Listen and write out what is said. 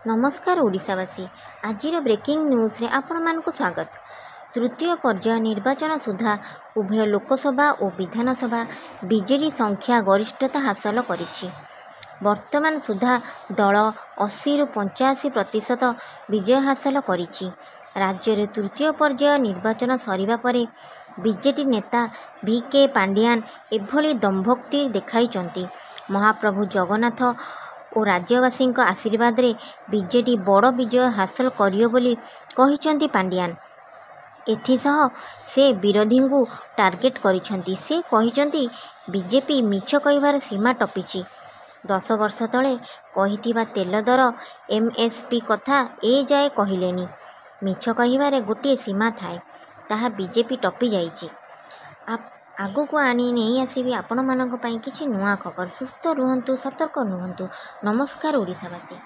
नमस्कार ओडिशावासी आजिर breaking news रे आपण मानकु स्वागत। तृतीय पर्याय निर्वाचन सुधा उभय लोकसभा और विधानसभा बीजेडी संख्या गरिष्ठता हासिल करिछि। वर्तमान सुधा दल 80 रु 85% विजय हासिल करिछि। राज्य रे तृतीय पर्याय निर्वाचन सरिबा परे बीजेडी नेता वीके पांडियान एभली दंभक्ति देखाइचंती। महाप्रभु जगन्नाथ और राज्यवासी आशीर्वाद रे बीजेडी बड़ विजय हासिल करियो बोली कहिचंती पांडियान। एथिसह से विरोधी को टार्गेट करिसंती। से कहिचंती बीजेपी मिछ कहिबार सीमा टपिछि। 10 वर्ष तले कहिथिबा तेल दर एमएसपी कथा ए जाए कहिलेनी। मिछ कहिबारे गोटे सीमा थाए, ताहा बीजेपी टपि जाइछि। आगु को आनी नहीं आसीबी आपण मानक पई किछि नुआ खबर। सुस्थ रुहंतु, सतर्क रुहंतु। नमस्कार ओडिशावासी।